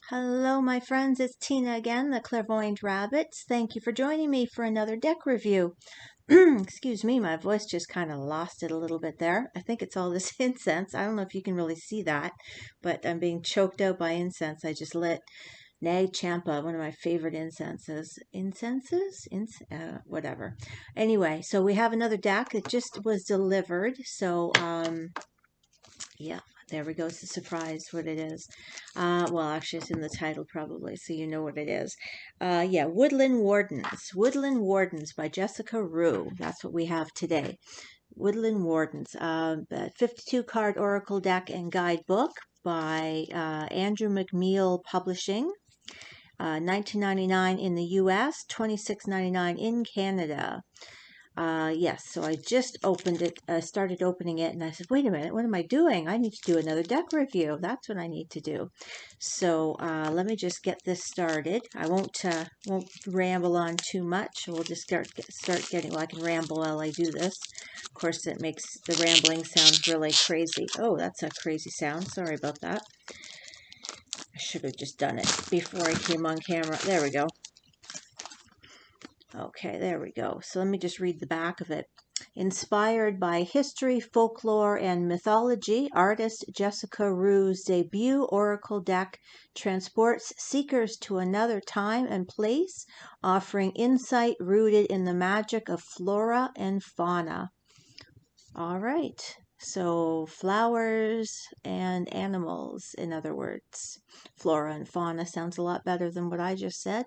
Hello, my friends. It's Tina again, the Clairvoyant Rabbits. Thank you for joining me for another deck review. Excuse me, my voice just kind of lost it a little bit there. I think it's all this incense. I don't know if you can really see that, but I'm being choked out by incense. I just lit Nag Champa, one of my favorite incenses. Whatever. Anyway, so we have another deck that just was delivered. So, yeah, there we go. It's a surprise what it is. Well, actually, it's in the title probably, so you know what it is. Yeah, Woodland Wardens. Woodland Wardens by Jessica Rue. That's what we have today. Woodland Wardens. 52 card Oracle deck and guidebook by Andrew McMeel Publishing. $19.99 in the U.S., $26.99 in Canada. Yes, so I just opened it, started opening it, and I said, wait a minute, what am I doing? I need to do another deck review. That's what I need to do. So let me just get this started. I won't ramble on too much. We'll just start getting, well, I can ramble while I do this. Of course, it makes the rambling sound really crazy. Oh, that's a crazy sound. Sorry about that. I should have just done it before I came on camera. There we go. Okay, there we go. So let me just read the back of it. Inspired by history, folklore, and mythology, artist Jessica Rue's debut oracle deck transports seekers to another time and place, offering insight rooted in the magic of flora and fauna. All right. So flowers and animals, in other words. Flora and fauna sounds a lot better than what I just said.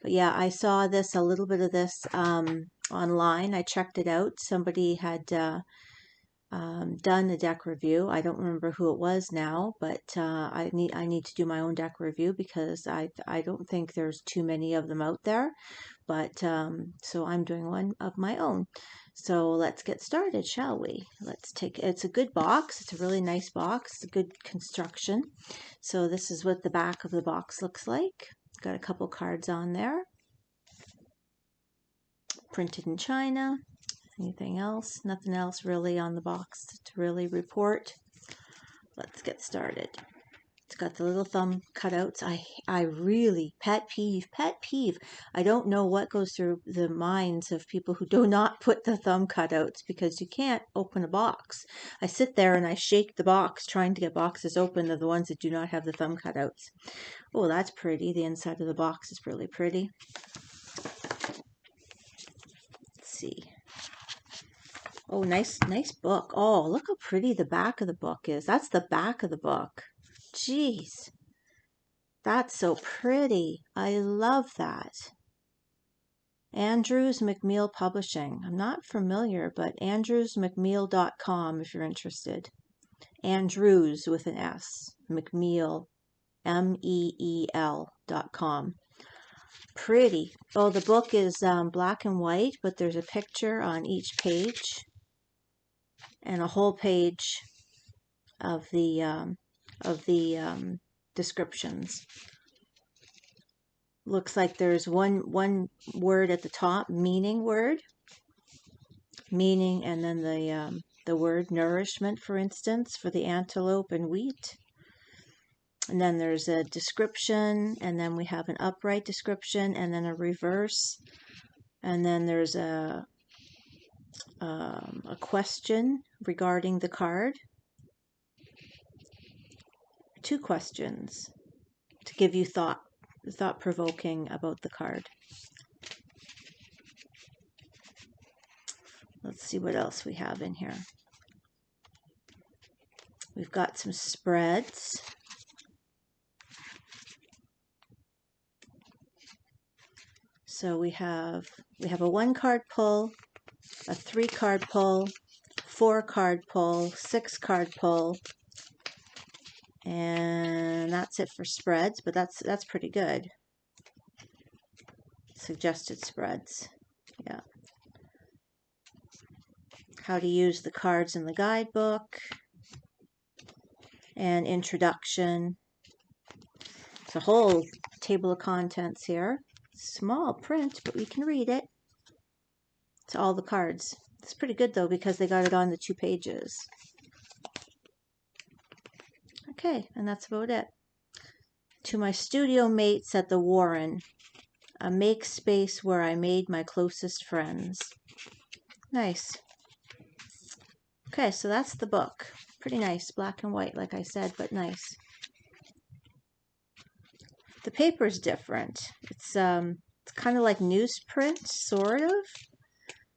But yeah, I saw this, a little bit of this online. I checked it out. Somebody had done a deck review. I don't remember who it was now, but I need to do my own deck review because I don't think there's too many of them out there. But so I'm doing one of my own. So let's get started, shall we? It's a good box. It's a really nice box. It's a good construction. So this is what the back of the box looks like. It's got a couple cards on there. Printed in China. Anything else? Nothing else really on the box to really report. Let's get started. It's got the little thumb cutouts. I really, pet peeve. I don't know what goes through the minds of people who do not put the thumb cutouts because you can't open a box. I sit there and I shake the box trying to get boxes open. They're the ones that do not have the thumb cutouts. Oh, that's pretty. The inside of the box is really pretty. Let's see. Oh, nice book. Oh, look how pretty the back of the book is. That's the back of the book. Jeez. That's so pretty. I love that. Andrews McMeel Publishing. I'm not familiar, but andrewsmcmeel.com if you're interested. Andrews with an S. McMeel, MEEL.com. Pretty. Oh, the book is black and white, but there's a picture on each page and a whole page of the descriptions. Looks like there's one word at the top, meaning, and then the word nourishment, for instance, for the antelope and wheat. And then there's a description, and then we have an upright description, and then a reverse, and then there's a question regarding the card. 2 questions to give you thought-provoking about the card. Let's see what else we have in here. We've got some spreads. So we have a 1-card pull, a 3-card pull, 4-card pull, 6-card pull, and that's it for spreads, but that's pretty good. Suggested spreads. Yeah. How to use the cards in the guidebook, and introduction. It's a whole table of contents here. Small print, but we can read it. It's all the cards. It's pretty good though because they got it on the 2 pages. Okay, and that's about it. To my studio mates at the Warren, a make space where I made my closest friends. Nice. Okay, so that's the book. Pretty nice, black and white, like I said, but nice. The paper's different. It's kind of like newsprint, sort of.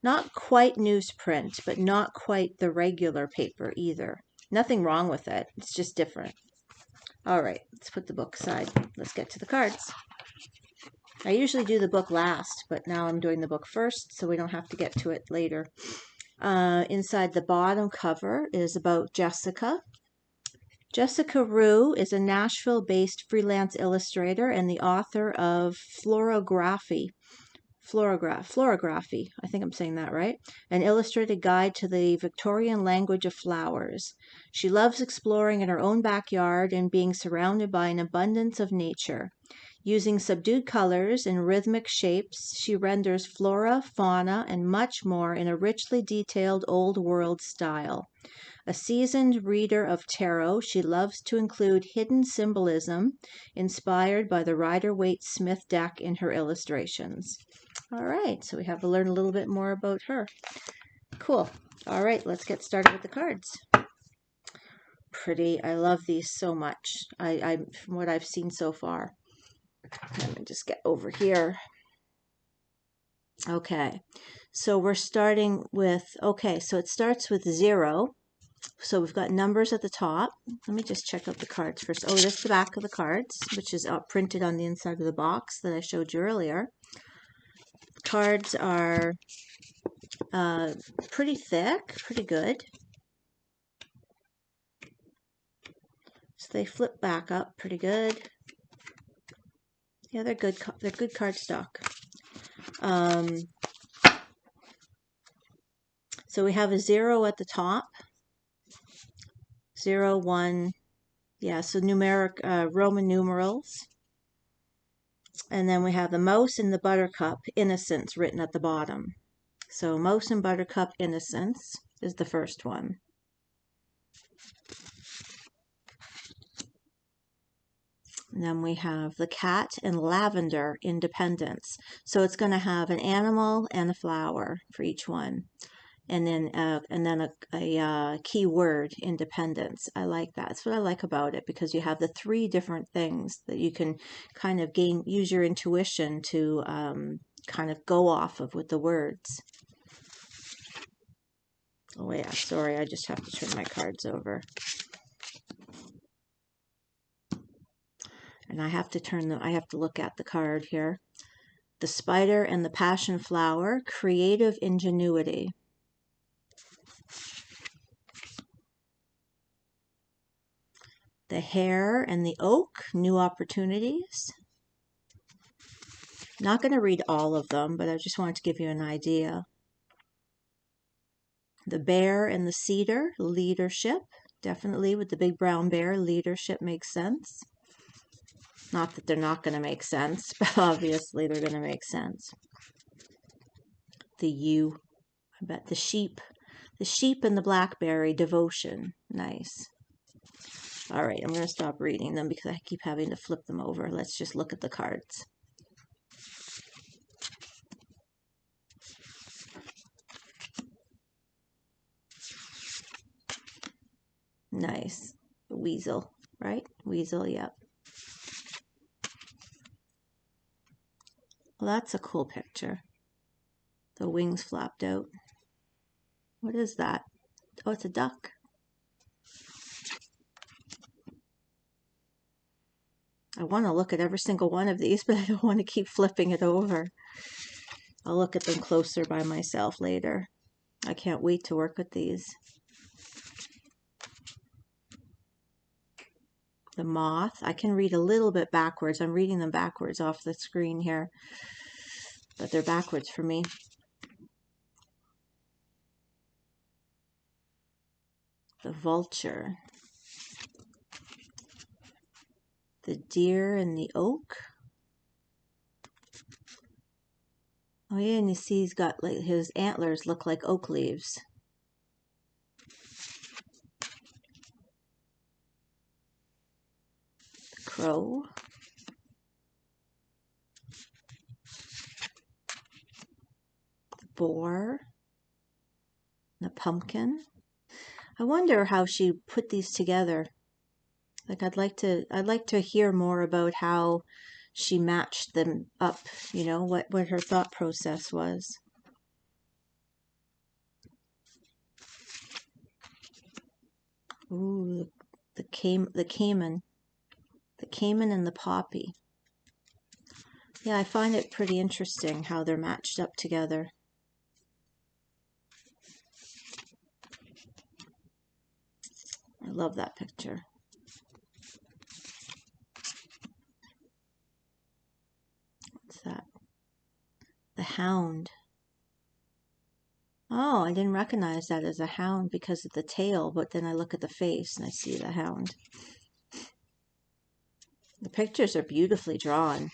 Not quite newsprint, but not quite the regular paper either. Nothing wrong with it. It's just different. All right, let's put the book aside. Let's get to the cards. I usually do the book last, but now I'm doing the book first, so we don't have to get to it later. Inside the bottom cover is about Jessica. Jessica Rue is a Nashville-based freelance illustrator and the author of Florography, I think I'm saying that right, an illustrated guide to the Victorian language of flowers. She loves exploring in her own backyard and being surrounded by an abundance of nature. Using subdued colors and rhythmic shapes, she renders flora, fauna, and much more in a richly detailed old world style. A seasoned reader of tarot, she loves to include hidden symbolism inspired by the Rider-Waite-Smith deck in her illustrations. All right, so we have to learn a little bit more about her. Cool. All right, let's get started with the cards. Pretty. I love these so much. From what I've seen so far. Let me just get over here. Okay, so we're starting with, so it starts with 0. So we've got numbers at the top. Let me just check out the cards first. Oh, there's the back of the cards, which is printed on the inside of the box that I showed you earlier. Cards are pretty thick, pretty good. So they flip back up pretty good. Yeah, they're good. They're good cardstock. So we have a 0 at the top. 0, 1. Yeah, so numeric Roman numerals. And then we have the mouse and the buttercup, innocence, written at the bottom. So mouse and buttercup, innocence is the first one. And then we have the cat and lavender, independence. So it's going to have an animal and a flower for each one. And then a key word, independence. I like that. That's what I like about it, because you have the 3 different things that you can kind of use your intuition to kind of go off of with the words. Oh yeah, sorry, I just have to turn my cards over. And I have to look at the card here. The spider and the passion flower, creative ingenuity. The hare and the oak, new opportunities. Not going to read all of them, but I just wanted to give you an idea. The bear and the cedar, leadership. Definitely with the big brown bear, leadership makes sense. Not that they're not going to make sense, but obviously they're going to make sense. The ewe, I bet the sheep. The sheep and the blackberry, devotion. Nice. All right, I'm going to stop reading them because I keep having to flip them over. Let's just look at the cards. Nice. The weasel, right? Weasel, yep. Well, that's a cool picture. The wings flapped out. What is that? Oh, it's a duck. I want to look at every single one of these, but I don't want to keep flipping it over. I'll look at them closer by myself later. I can't wait to work with these. The moth. I can read a little bit backwards. I'm reading them backwards off the screen here, but they're backwards for me. The vulture. The deer and the oak. Oh yeah, and you see he's got, like, his antlers look like oak leaves. The crow. boar, and a pumpkin. I wonder how she put these together. Like I'd like to hear more about how she matched them up, you know, what her thought process was. Ooh, the cayman and the poppy. Yeah, I find it pretty interesting how they're matched up together. I love that picture. What's that? The hound. Oh, I didn't recognize that as a hound because of the tail, but then I look at the face and I see the hound. The pictures are beautifully drawn.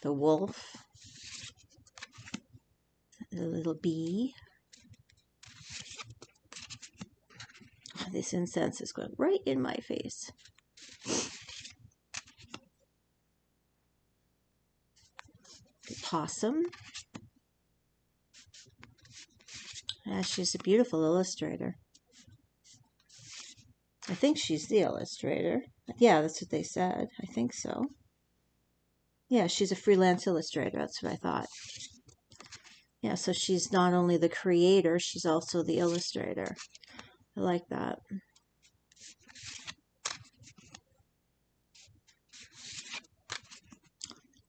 The wolf. The little bee. Oh, this incense is going right in my face. The possum. Yeah, she's a beautiful illustrator. I think she's the illustrator. Yeah, that's what they said. I think so. Yeah, she's a freelance illustrator. That's what I thought. Yeah, so she's not only the creator, she's also the illustrator. I like that.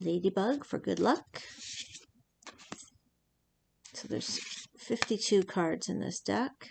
Ladybug for good luck. So there's 52 cards in this deck.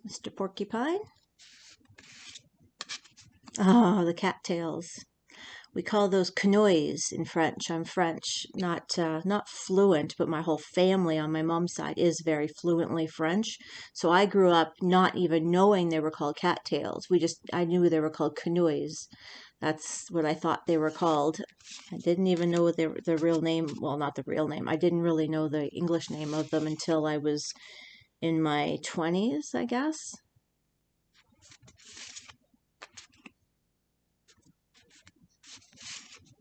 Mr. Porcupine. Oh, the cattails. We call those quenouilles in French. I'm French, not fluent, but my whole family on my mom's side is very fluently French. So I grew up not even knowing they were called cattails. I knew they were called quenouilles. That's what I thought they were called. I didn't even know the real name. Well, not the real name. I didn't really know the English name of them until I was in my 20s, I guess.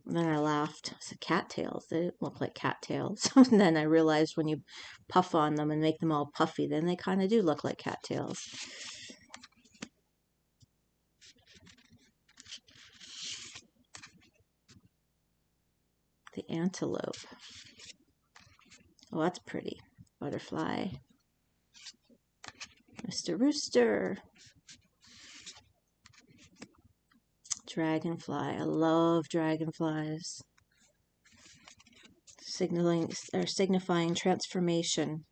And then I laughed. I said, cattails? They didn't look like cattails. And then I realized when you puff on them and make them all puffy, then they kind of do look like cattails. The antelope. Oh, that's pretty. Butterfly. Mr. Rooster. Dragonfly. I love dragonflies. Signifying transformation.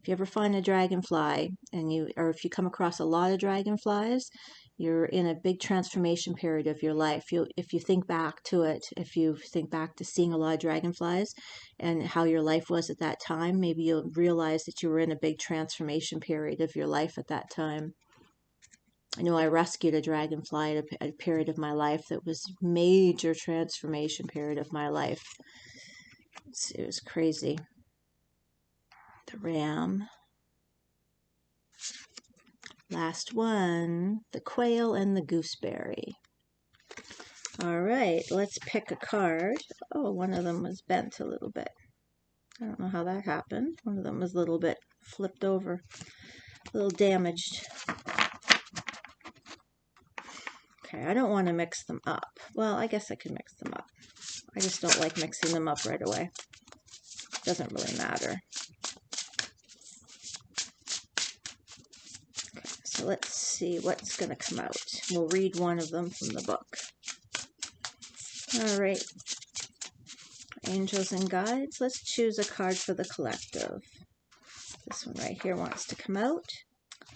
If you ever find a dragonfly or if you come across a lot of dragonflies, you're in a big transformation period of your life. If you think back to it, if you think back to seeing a lot of dragonflies and how your life was at that time, maybe you'll realize that you were in a big transformation period of your life at that time. I know I rescued a dragonfly at a period of my life that was major transformation period of my life. It was crazy. The ram. Last one, the quail and the gooseberry. All right, let's pick a card. Oh, one of them was bent a little bit. I don't know how that happened. One of them was a little bit flipped over, a little damaged. Okay, I don't want to mix them up. Well, I guess I could mix them up. I just don't like mixing them up right away. Doesn't really matter. Okay, so let's see what's going to come out. We'll read one of them from the book. All right. Angels and guides. Let's choose a card for the collective. This one right here wants to come out.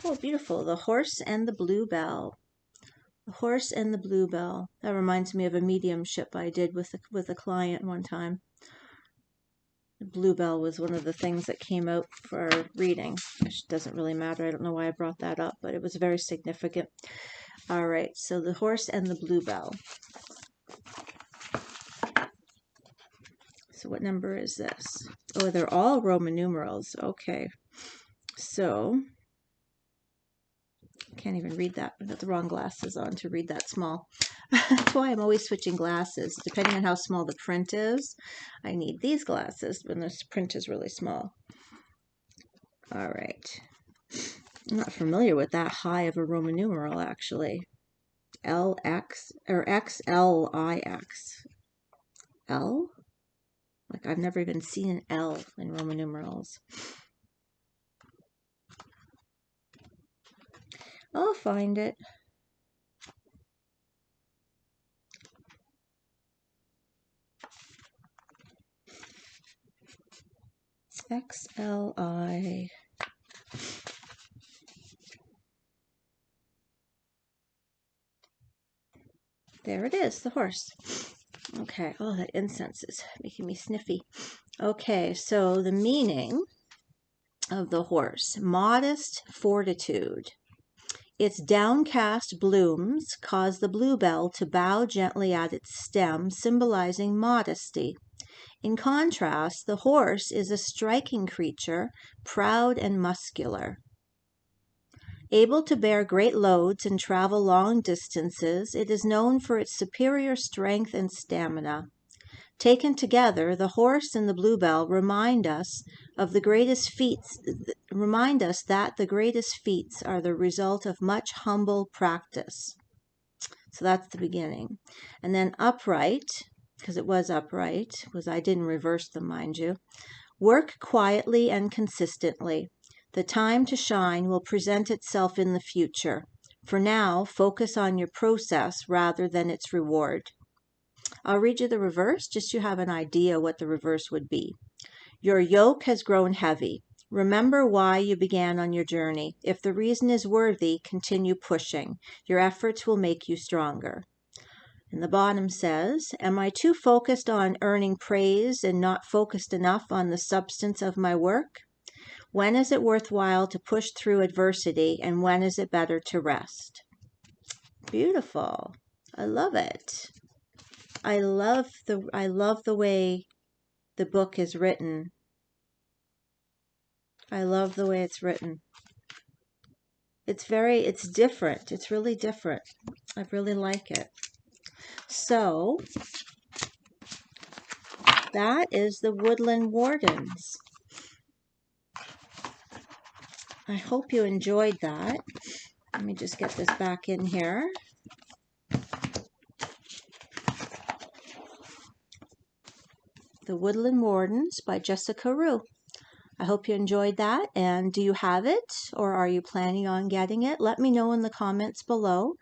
Oh, beautiful. The horse and the bluebell. The horse and the bluebell. That reminds me of a mediumship I did with a client one time. The bluebell was one of the things that came out for our reading, which doesn't really matter. I don't know why I brought that up, but it was very significant. All right, so the horse and the bluebell. So what number is this? Oh, they're all Roman numerals. Okay, so can't even read that. I got the wrong glasses on to read that small. That's why I'm always switching glasses. Depending on how small the print is, I need these glasses when the print is really small. All right. I'm not familiar with that high of a Roman numeral, actually. LX or XLIX. L? Like, I've never even seen an L in Roman numerals. I'll find it. XLI. There it is, the horse. Okay, oh, that incense is making me sniffy. Okay, so the meaning of the horse: modest fortitude. Its downcast blooms cause the bluebell to bow gently at its stem, symbolizing modesty. In contrast, the horse is a striking creature, proud and muscular. Able to bear great loads and travel long distances, it is known for its superior strength and stamina. Taken together, the horse and the bluebell remind us that the greatest feats are the result of much humble practice. So that's the beginning. And then upright, because it was upright, I didn't reverse them, mind you. Work quietly and consistently. The time to shine will present itself in the future. For now, focus on your process rather than its reward. I'll read you the reverse, just so you have an idea what the reverse would be. Your yoke has grown heavy. Remember why you began on your journey. If the reason is worthy, continue pushing. Your efforts will make you stronger. And the bottom says, am I too focused on earning praise and not focused enough on the substance of my work? When is it worthwhile to push through adversity, and when is it better to rest? Beautiful. I love it. I love the way the book is written. I love the way it's written. It's different. It's really different. I really like it. So that is the Woodland Wardens. I hope you enjoyed that. Let me just get this back in here. The Woodland Wardens by Jessica Rue. I hope you enjoyed that. And do you have it, or are you planning on getting it? Let me know in the comments below.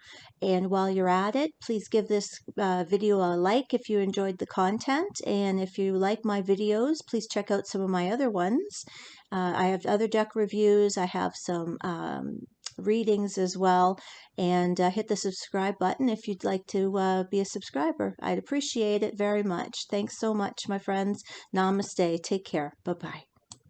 And while you're at it, please give this video a like if you enjoyed the content. And if you like my videos, please check out some of my other ones. I have other deck reviews. I have some readings as well. And hit the subscribe button if you'd like to be a subscriber. I'd appreciate it very much. Thanks so much, my friends. Namaste. Take care. Bye-bye.